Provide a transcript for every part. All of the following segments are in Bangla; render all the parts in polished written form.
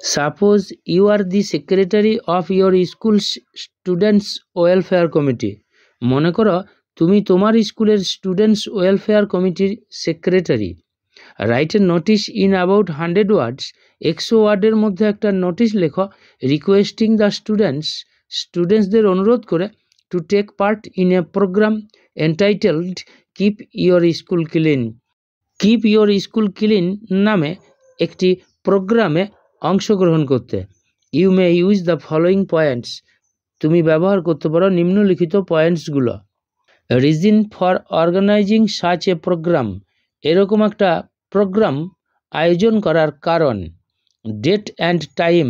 Suppose you are the secretary of your school's students welfare committee. মনে করো তুমি তোমার স্কুলের স্টুডেন্টস ওয়েলফেয়ার কমিটির secretary. Write a notice in about 100 ওয়ার্ডস। 100 ওয়ার্ডের মধ্যে একটা নোটিশ লেখো, রিকোয়েস্টিং দ্য স্টুডেন্টসদের অনুরোধ করে to take part in a program entitled keep your school clean. Keep your school clean নামে একটি প্রোগ্রামে অংশগ্রহণ করতে। You may use the following points. তুমি ব্যবহার করতে পারো নিম্নলিখিত পয়েন্টসগুলো। Reason for organizing such a program. এরকম একটা প্রোগ্রাম আয়োজন করার কারণ। ডেট অ্যান্ড টাইম,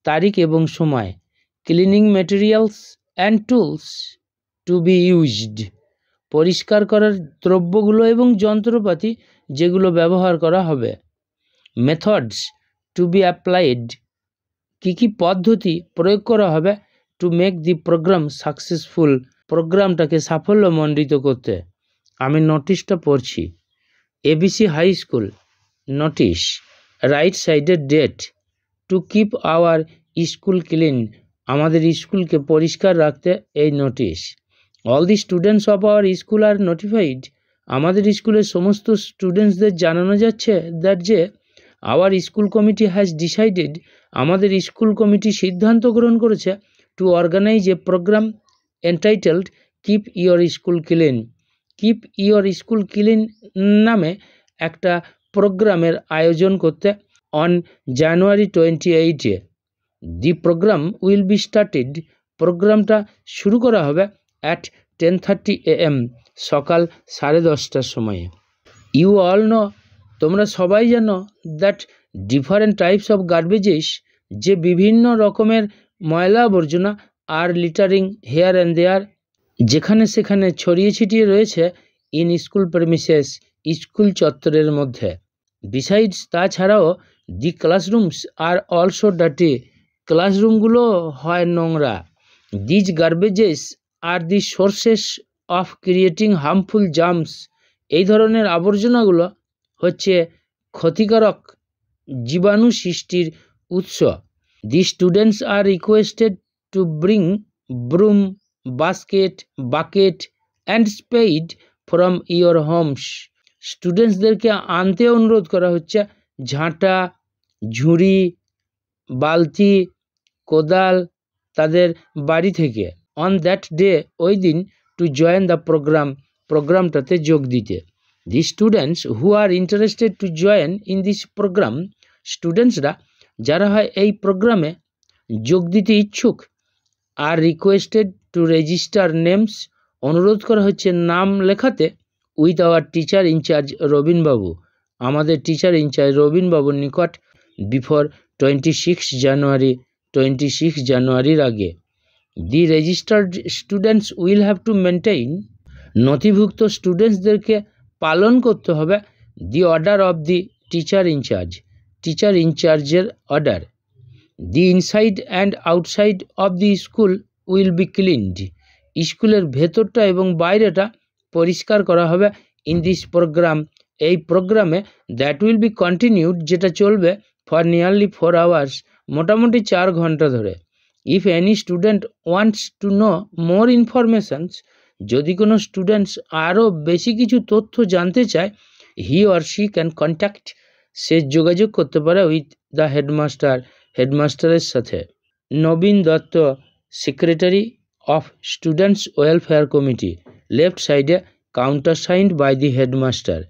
তারিখ এবং সময়। Cleaning materials and tools to be used, পরিষ্কার করার দ্রব্যগুলো এবং যন্ত্রপাতি যেগুলো ব্যবহার করা হবে। মেথডস টু বি অ্যাপ্লাইড, কী কী পদ্ধতি প্রয়োগ করা হবে to make the program successful, প্রোগ্রামটাকে সাফল্যমণ্ডিত করতে। আমি নোটিশটা পড়ছি। ABC high school notice, right সাইডের date, to keep our school clean, আমাদের স্কুলকে পরিষ্কার রাখতে এই notice. All the students of our school are notified, আমাদের স্কুলের সমস্ত স্টুডেন্টসদের জানানো যাচ্ছে দ্যাট যে our school committee has decided, আমাদের স্কুল কমিটি সিদ্ধান্ত গ্রহণ করেছে to organize a program entitled keep your school clean. Keep your school clean নামে একটা প্রোগ্রামের আয়োজন করতে অন জানুয়ারি 28-এ। The program will be started, প্রোগ্রামটা শুরু করা হবে অ্যাট 10:30 AM, সকাল 10:30টার সময়ে। ইউ অল নো, তোমরা সবাই জানো, দ্যাট ডিফারেন্ট টাইপস অফ গার্বেজেস, যে বিভিন্ন রকমের ময়লা আবর্জনা আর লিটারিং হেয়ার অ্যান্ড দেয়ার, যেখানে সেখানে ছড়িয়ে ছিটিয়ে রয়েছে ইন স্কুল প্রেমিসেস, স্কুল চত্বরের মধ্যে। বিসাইডস, তাছাড়াও the classrooms are also dirty, ক্লাসরুমগুলো হয় নোংরা। These garbages are the sources of creating harmful germs, এই ধরনের আবর্জনাগুলো হচ্ছে ক্ষতিকারক জীবাণু সৃষ্টির উৎস। The students are requested to bring broom, bucket and spade from your homes, স্টুডেন্টসদেরকে আনতে অনুরোধ করা হচ্ছে ঝাঁটা, ঝুড়ি, বালতি, কোদাল তাদের বাড়ি থেকে। অন দ্যাট ডে, ওই দিন, টু জয়েন দ্য প্রোগ্রাম, প্রোগ্রামটাতে যোগ দিতে। The students who are interested to join in this program, স্টুডেন্টসরা যারা হয় এই প্রোগ্রামে যোগ দিতে ইচ্ছুক, are requested to register names, অনুরোধ করা হচ্ছে নাম লেখাতে, উইথ আওয়ার টিচার ইনচার্জ রবিনবাবু, আমাদের টিচার ইনচার্জ রবিনবাবুর নিকট, বিফোর 26 জানুয়ারির আগে। The registered students will have to maintain, নথিভুক্ত স্টুডেন্টসদেরকে পালন করতে হবে the order of the teacher ইনচার্জের order. The inside and outside of the school will be cleaned, স্কুলের ভেতরটা এবং বাইরেটা পরিষ্কার করা হবে ইন দিস প্রোগ্রাম, এই প্রোগ্রামে। দ্যাট উইল বি কন্টিনিউড, যেটা চলবে ফর নিয়ারলি 4 আওয়ার্স, মোটামুটি 4 ঘন্টা ধরে। If any student wants to know more informations, যদি কোনো স্টুডেন্টস আরও বেশি কিছু তথ্য জানতে চায়, he or she can contact, সে যোগাযোগ করতে পারে উইথ দ্য হেডমাস্টারের সাথে। Nabin Dutta, secretary of students welfare committee, left সাইডে counter signed by the headmaster.